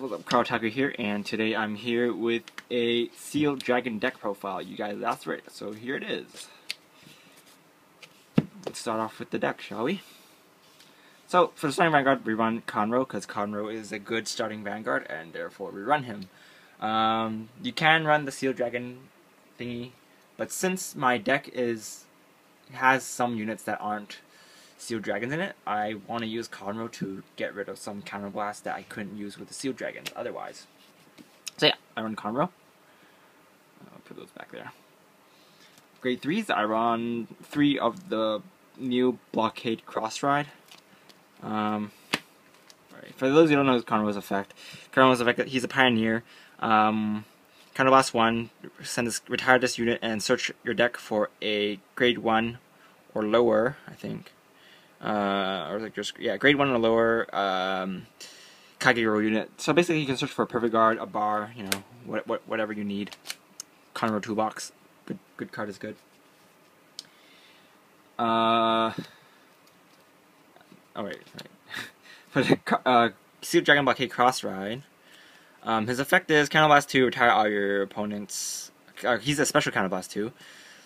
what's up, Carl here, and today I'm here with a Seal Dragon deck profile. You guys asked for it, so here it is. Let's start off with the deck, shall we? So, for the starting Vanguard, we run Conroe, because Conroe is a good starting Vanguard, and therefore we run him. You can run the Seal Dragon thingy, but since my deck has some units that aren't Seal Dragons in it, I want to use Conroe to get rid of some counterblast that I couldn't use with the Seal Dragons otherwise. So yeah, I run Conroe. I'll put those back there. Grade 3s, I run 3 of the new Blockade Cross-Ride. Right. For those who don't know Conroe's effect, he's a Pioneer. Counterblast 1, retire this unit and search your deck for a Grade 1 or lower, I think. Or like just Grade 1 or lower Kagero unit. So basically, you can search for a Perfect Guard, a bar, you know, whatever you need. Conroe toolbox, good card is good. Right. For the Seal Dragon Blockade Cross Ride, his effect is Counterblast 2, retire all your opponents. He's a special Counterblast 2.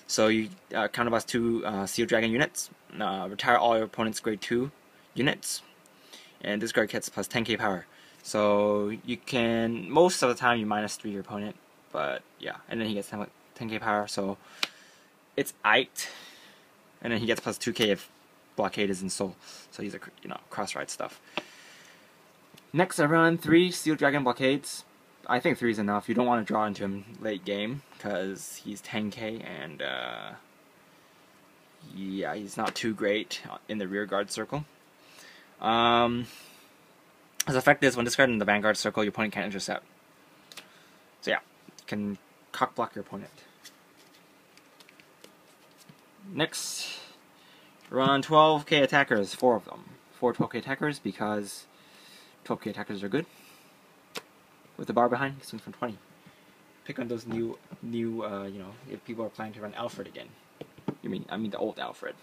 So you Counterblast 2 Seal Dragon units, retire all your opponent's Grade 2 units, and this card gets plus 10k power. So you can, most of the time you -3 your opponent, but yeah, and then he gets 10k power, so it's aight. And then he gets plus 2k if Blockade is in Soul. So he's a, cross ride stuff. Next I run 3 Seal Dragon Blockades. I think 3 is enough. You don't want to draw into him late game, because he's 10k, and yeah, he's not too great in the rear guard circle. His effect is, when discarded in the Vanguard circle, your opponent can't intercept. So yeah, you can cock block your opponent. Next, run 12k attackers, 4 of them. 4 12k attackers, because 12k attackers are good. With the bar behind, swing from 20. Pick on those new, if people are planning to run Alfred again. I mean the old Alfred,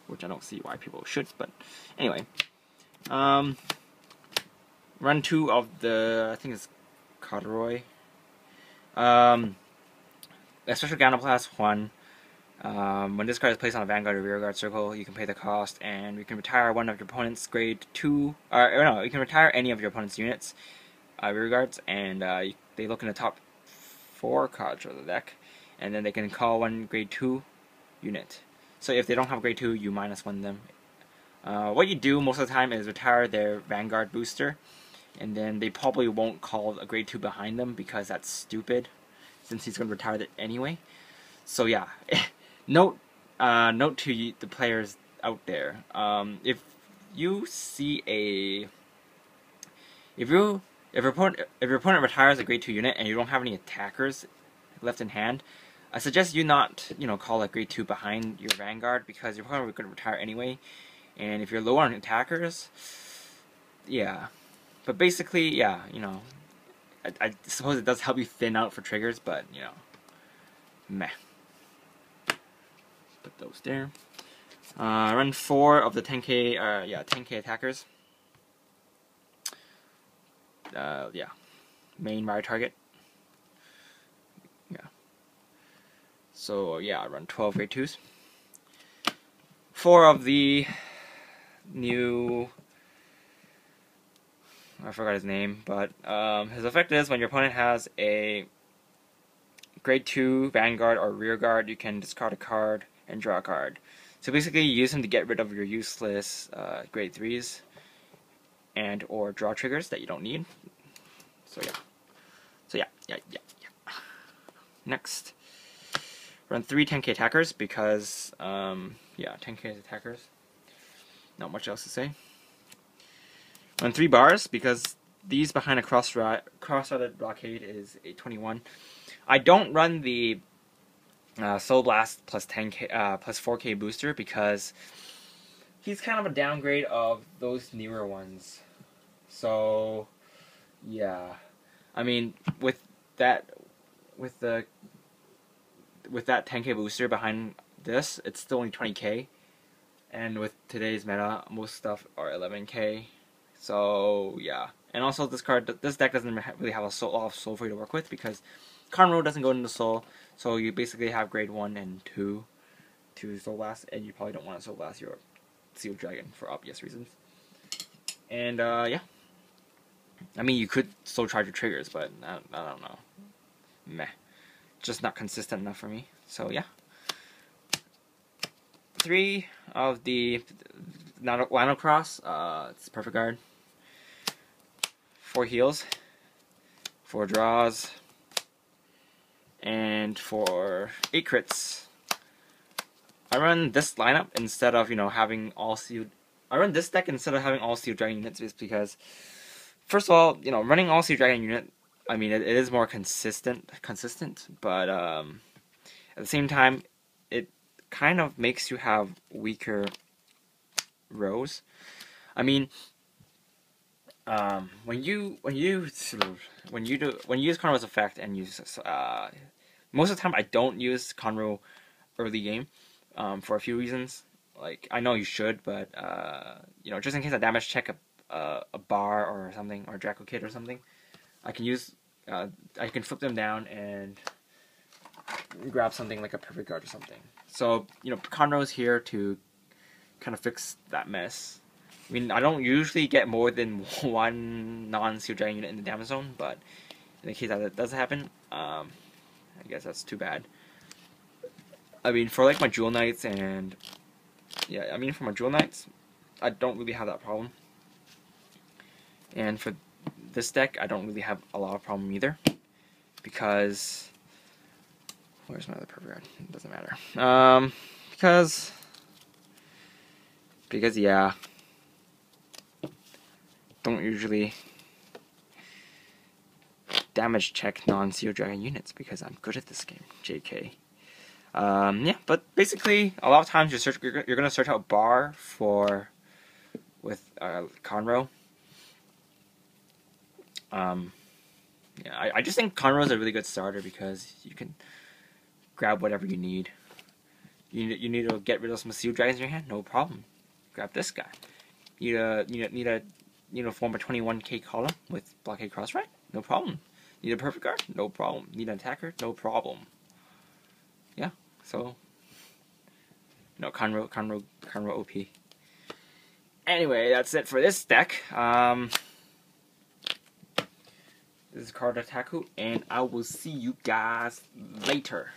which I don't see why people should, but anyway. Run 2 of the, I think it's Cardfight. Special Counterblast 1. When this card is placed on a Vanguard or rear guard circle, you can pay the cost, and you can retire one of your opponent's Grade 2, or no, you can retire any of your opponent's units, rear guards, and they look in the top 4 cards of the deck, and then they can call one Grade 2 unit. So if they don't have Grade 2, you -1 them. What you do most of the time is retire their Vanguard booster, and then they probably won't call a Grade 2 behind them, because that's stupid, since he's going to retire it anyway. So yeah, note to the players out there, if you see if your opponent retires a Grade 2 unit and you don't have any attackers left in hand, I suggest you not, call a Grade 2 behind your Vanguard, because your opponent is going to retire anyway. And if you're low on attackers, yeah. But basically, yeah, I suppose it does help you thin out for triggers, but, meh. Put those there. Run 4 of the 10k attackers. Yeah, main ride target. Yeah. So yeah, I run 12 Grade 2s. 4 of the new, I forgot his name, but his effect is, when your opponent has a Grade 2 Vanguard or rear guard, you can discard a card and draw a card. So basically, you use him to get rid of your useless Grade 3s and or draw triggers that you don't need. So yeah. Next, run 3 10k attackers, because 10k attackers. Not much else to say. Run 3 bars, because these behind a cross-sided blockade is a 21. I don't run the Soul Blast plus 10k plus 4k booster, because he's kind of a downgrade of those newer ones. So yeah, I mean, with that 10k booster behind this, it's still only 20k, and with today's meta, most stuff are 11k. So yeah, And also this deck doesn't really have a lot of soul for you to work with because Conroe doesn't go into soul, so you basically have grade 1 and 2 to soul blast, and you probably don't want to soul blast your Sealed Dragon for obvious reasons. And yeah, I mean you could soul charge your triggers, but I don't know, meh, just not consistent enough for me. So yeah, 3 of the Lano Cross, it's perfect guard. 4 heals, 4 draws, and for 8 crits. I run this lineup instead of having all sealed. I run this deck instead of having all Sealed Dragon units because, first of all, running all Sealed Dragon unit, I mean it is more consistent, but at the same time, it kind of makes you have weaker rows. I mean, when you use Conroe's effect and use most of the time I don't use Conroe early game for a few reasons. Like, I know you should, but just in case I damage check a bar or something, or Draco Kid or something, I can use I can flip them down and grab something like a perfect guard or something. So Conroe's here to kind of fix that mess. I mean, I don't usually get more than 1 non-Sealed Dragon unit in the damage zone, but in the case that does happen, I guess that's too bad. I mean, for like my Jewel Knights and yeah, I mean for my Jewel Knights, I don't really have that problem. And for this deck, I don't really have a lot of problem either, because where's my other perfect guard? It doesn't matter. Because yeah, don't usually damage check non-Sealed Dragon units because I'm good at this game. JK. Yeah, but basically, a lot of times you're gonna search out bar with Conroe. Yeah, I just think Conroe is a really good starter because you can grab whatever you need. You need to get rid of some Sealed Dragons in your hand? No problem. Grab this guy. Need a form a 21k column with Blockade Crossride? No problem. Need a perfect guard? No problem. Need an attacker? No problem. Yeah, so Conroe OP. Anyway, that's it for this deck. This is Card Attack, and I will see you guys later.